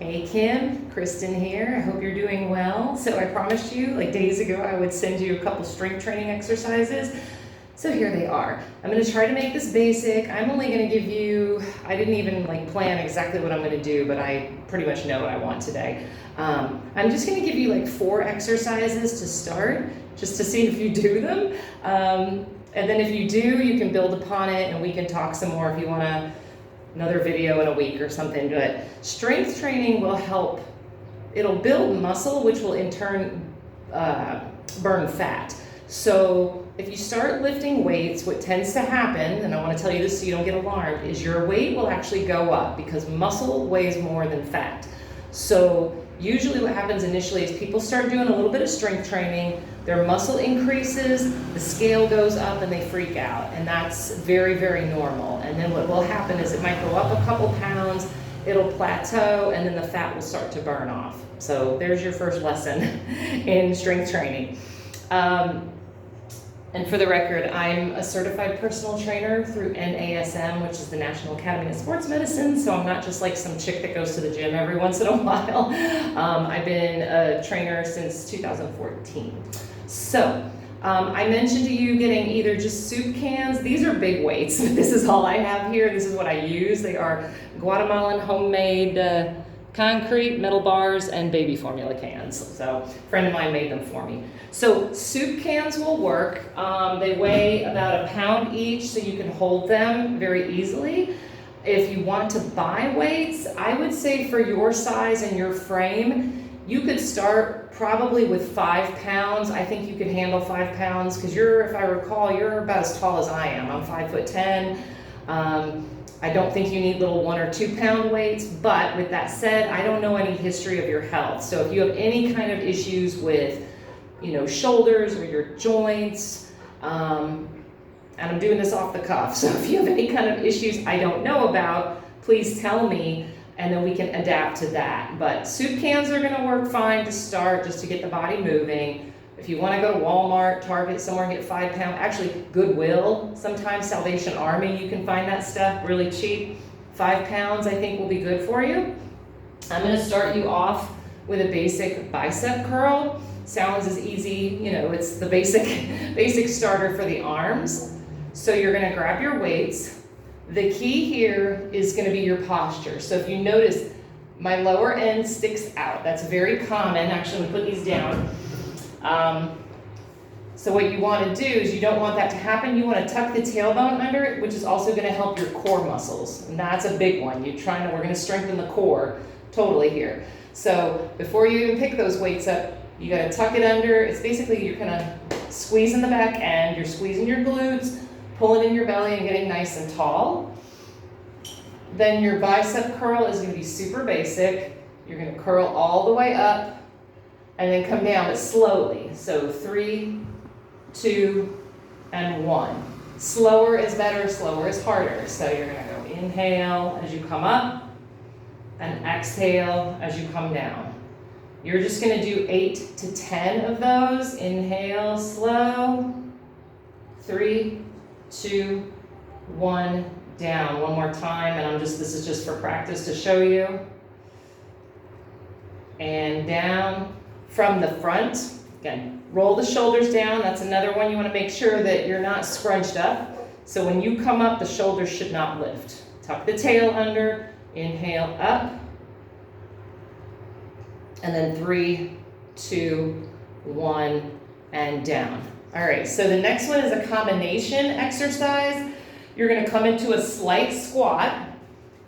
Hey Kim, Kristen here. I hope you're doing well. So I promised you, like days ago, I would send you a couple strength training exercises. So here they are. I'm gonna try to make this basic. I'm only gonna give you, I didn't even plan exactly what I'm gonna do, but I pretty much know what I want today. I'm just gonna give you 4 exercises to start, just to see if you do them. And then if you do, you can build upon it and we can talk some more if you wanna another video in a week or something. But strength training will help, it'll build muscle, which will in turn burn fat. So if you start lifting weights, what tends to happen, and I want to tell you this so you don't get alarmed, is your weight will actually go up because muscle weighs more than fat. So usually what happens initially is people start doing a little bit of strength training, their muscle increases, the scale goes up and they freak out. And that's very, very normal. And then what will happen is it might go up a couple pounds, it'll plateau, and then the fat will start to burn off. So there's your first lesson in strength training. And for the record, I'm a certified personal trainer through NASM, which is the National Academy of Sports Medicine. So I'm not just some chick that goes to the gym every once in a while. I've been a trainer since 2014. So I mentioned to you getting either just soup cans. These are big weights. This is all I have here. This is what I use. They are Guatemalan homemade concrete metal bars and baby formula cans. So a friend of mine made them for me. So soup cans will work. They weigh about 1 pound each, so you can hold them very easily. If you want to buy weights, I would say for your size and your frame, you could start probably with 5 pounds. I think you could handle 5 pounds because if I recall, you're about as tall as I am. I'm 5'10". I don't think you need little 1 or 2 pound weights, but with that said, I don't know any history of your health. So if you have any kind of issues with, shoulders or your joints, and I'm doing this off the cuff, so if you have any kind of issues I don't know about, please tell me, and then we can adapt to that. But soup cans are gonna work fine to start, just to get the body moving. If you want to go to Walmart, Target, somewhere and get 5 pound, actually Goodwill, sometimes Salvation Army, you can find that stuff really cheap. 5 pounds I think will be good for you. I'm going to start you off with a basic bicep curl. Sounds as easy, it's the basic starter for the arms. So you're going to grab your weights. The key here is going to be your posture. So if you notice, my lower end sticks out. That's very common. Actually, I'm going to put these down. So what you want to do is you don't want that to happen. You want to tuck the tailbone under it, which is also going to help your core muscles. And that's a big one. We're going to strengthen the core totally here. So before you even pick those weights up, you got to tuck it under. It's basically you're kind of squeezing the back end, you're squeezing your glutes, pulling in your belly and getting nice and tall. Then your bicep curl is going to be super basic. You're going to curl all the way up and then come down, but slowly. So 3, 2, and 1. Slower is better, slower is harder. So you're gonna go inhale as you come up, and exhale as you come down. You're just gonna do 8 to 10 of those. Inhale, slow. 3, 2, 1, down. One more time, and this is just for practice to show you. And down. From the front, again, roll the shoulders down. That's another one. You want to make sure that you're not scrunched up. So when you come up, the shoulders should not lift. Tuck the tail under, inhale up, and then 3, 2, 1, and down. All right, so the next one is a combination exercise. You're going to come into a slight squat.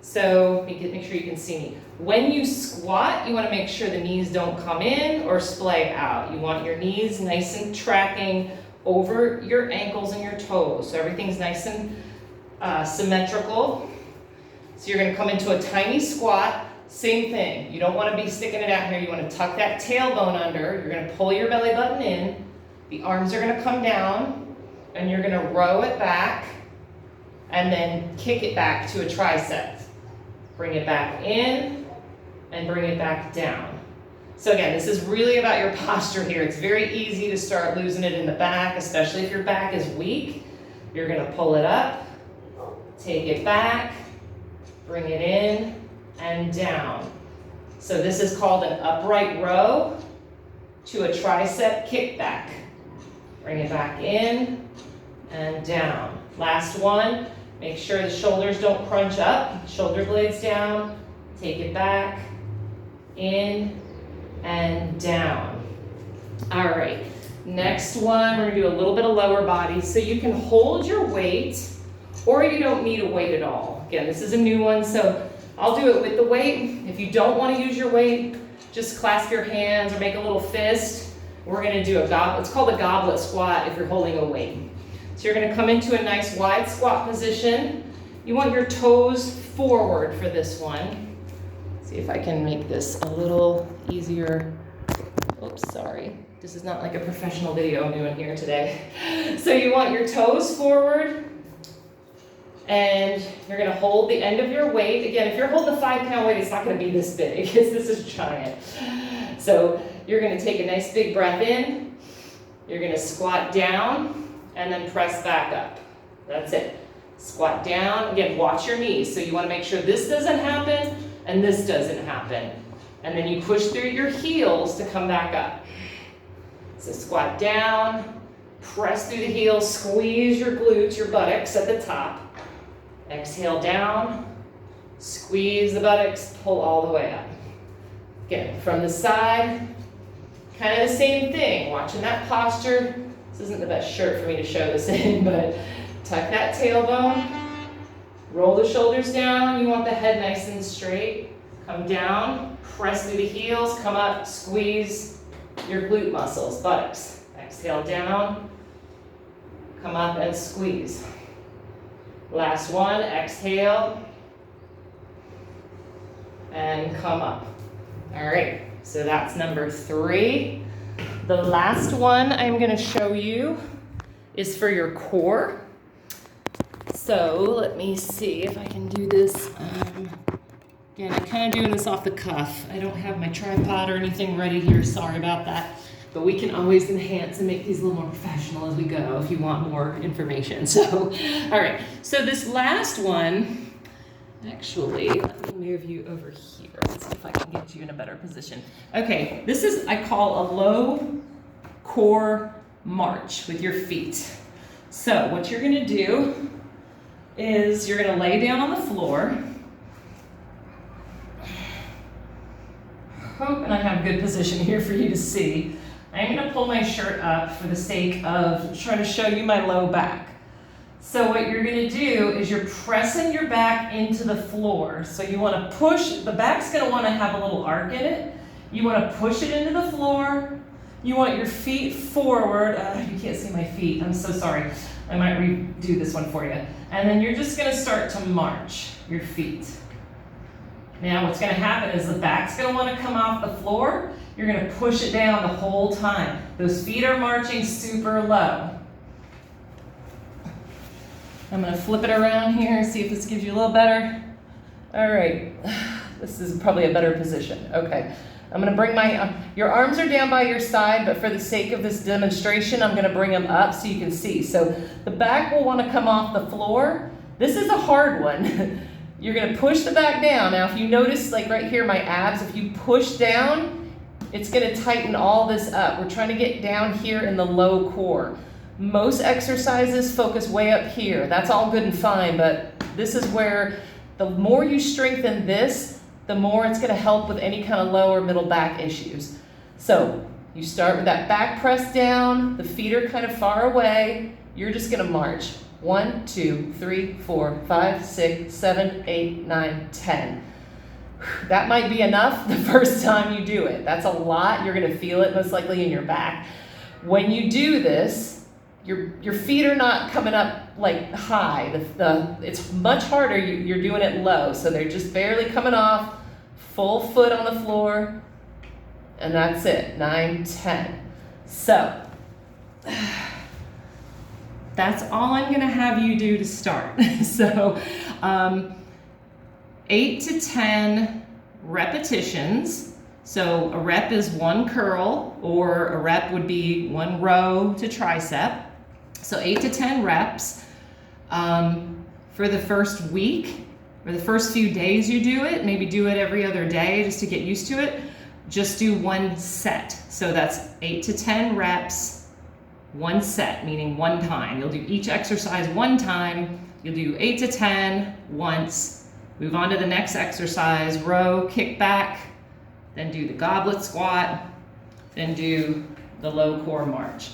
So make sure you can see me. When you squat, you want to make sure the knees don't come in or splay out. You want your knees nice and tracking over your ankles and your toes. So everything's nice and symmetrical. So you're going to come into a tiny squat. Same thing. You don't want to be sticking it out here. You want to tuck that tailbone under. You're going to pull your belly button in. The arms are going to come down, and you're going to row it back and then kick it back to a tricep. Bring it back in and bring it back down. So again, this is really about your posture here. It's very easy to start losing it in the back, especially if your back is weak. You're going to pull it up, take it back, bring it in and down. So this is called an upright row to a tricep kickback. Bring it back in and down. Last one, make sure the shoulders don't crunch up. Shoulder blades down, take it back, in and down. All right, next one, we're gonna do a little bit of lower body. So you can hold your weight, or you don't need a weight at all. Again, this is a new one, so I'll do it with the weight. If you don't want to use your weight, just clasp your hands or make a little fist. We're going to do it's called a goblet squat if you're holding a weight. So you're going to come into a nice wide squat position. You want your toes forward for this one. See if I can make this a little easier. Oops, sorry. This is not like a professional video I'm doing here today. So you want your toes forward. And you're going to hold the end of your weight. Again, if you're holding a 5-pound weight, it's not going to be this big, because this is giant. So you're going to take a nice big breath in. You're going to squat down and then press back up. That's it. Squat down. Again, watch your knees. So you want to make sure this doesn't happen and this doesn't happen. And then you push through your heels to come back up. So squat down, press through the heels, squeeze your glutes, your buttocks at the top. Exhale down, squeeze the buttocks, pull all the way up. Again, from the side, kind of the same thing. Watching that posture. This isn't the best shirt for me to show this in, but tuck that tailbone, roll the shoulders down. You want the head nice and straight. Come down, press through the heels, come up, squeeze your glute muscles, buttocks. Exhale down, come up and squeeze. Last one, exhale, and come up. All right, so that's number 3. The last one I'm gonna show you is for your core. So let me see if I can do this. Again, I'm kind of doing this off the cuff. I don't have my tripod or anything ready here, sorry about that. But we can always enhance and make these a little more professional as we go if you want more information. So, all right, so this last one, actually, let me move you over here. Let's see if I can get you in a better position. Okay, this is, I call a low core march with your feet. So what you're gonna do is you're gonna lay down on the floor. Hoping I have a good position here for you to see. I'm going to pull my shirt up for the sake of trying to show you my low back. So what you're going to do is you're pressing your back into the floor. So you want to push, the back's going to want to have a little arc in it. You want to push it into the floor. You want your feet forward. You can't see my feet. I'm so sorry. I might redo this one for you. And then you're just going to start to march your feet. Now what's going to happen is the back's going to want to come off the floor. You're going to push it down the whole time. Those feet are marching super low. I'm going to flip it around here and see if this gives you a little better. All right, this is probably a better position. Okay, I'm going to bring my, your arms are down by your side, but for the sake of this demonstration, I'm going to bring them up so you can see. So the back will want to come off the floor. This is a hard one. You're going to push the back down. Now, if you notice, like right here, my abs, if you push down, it's going to tighten all this up. We're trying to get down here in the low core. Most exercises focus way up here. That's all good and fine, but this is where the more you strengthen this, the more it's going to help with any kind of lower middle back issues. So you start with that back press down. The feet are kind of far away. You're just going to march. 1, 2, 3, 4, 5, 6, 7, 8, 9, 10. That might be enough the first time you do it. That's a lot. You're going to feel it most likely in your back. When you do this, your feet are not coming up like high. It's much harder. You're doing it low. So they're just barely coming off, full foot on the floor, and that's it. 9, 10. So that's all I'm going to have you do to start. So 8 to 10 repetitions. So a rep is 1 curl, or a rep would be 1 row to tricep. So 8 to 10 reps. For the first week, or the first few days you do it, maybe do it every other day just to get used to it, just do one set. So that's 8 to 10 reps, one set, meaning one time. You'll do each exercise one time. You'll do 8 to 10 once, move on to the next exercise, row, kick back, then do the goblet squat, then do the low core march.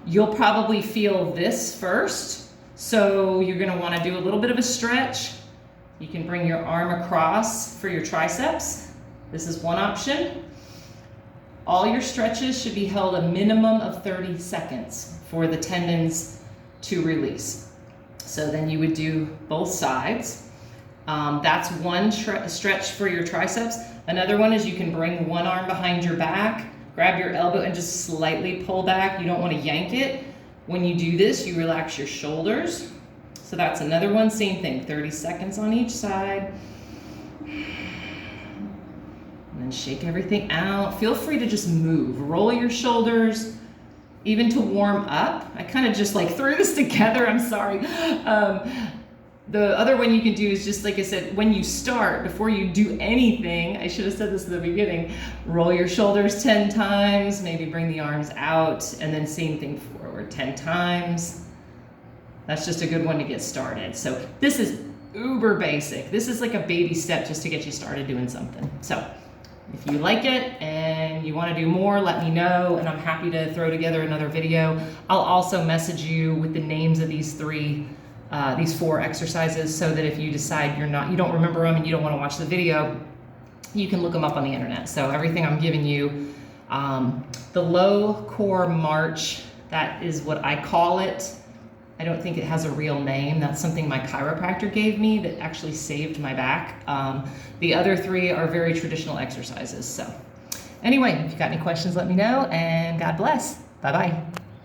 You'll probably feel this first, so you're gonna wanna do a little bit of a stretch. You can bring your arm across for your triceps. This is one option. All your stretches should be held a minimum of 30 seconds for the tendons to release. So then you would do both sides. That's one stretch for your triceps. Another one is you can bring one arm behind your back, grab your elbow and just slightly pull back. You don't want to yank it. When you do this, you relax your shoulders. So that's another one, same thing, 30 seconds on each side. And then shake everything out. Feel free to just move, roll your shoulders, even to warm up. I kind of just like threw this together, I'm sorry. The other one you can do is just like I said, when you start, before you do anything, I should have said this at the beginning, roll your shoulders 10 times, maybe bring the arms out, and then same thing forward 10 times. That's just a good one to get started. So this is uber basic. This is like a baby step just to get you started doing something. So if you like it and you want to do more, let me know, and I'm happy to throw together another video. I'll also message you with the names of these four exercises, so that if you decide you don't remember them and you don't want to watch the video, you can look them up on the internet. So everything I'm giving you, the low core march, that is what I call it. I don't think it has a real name. That's something my chiropractor gave me that actually saved my back. The other three are very traditional exercises. So anyway, if you got any questions, let me know, and God bless. Bye-bye.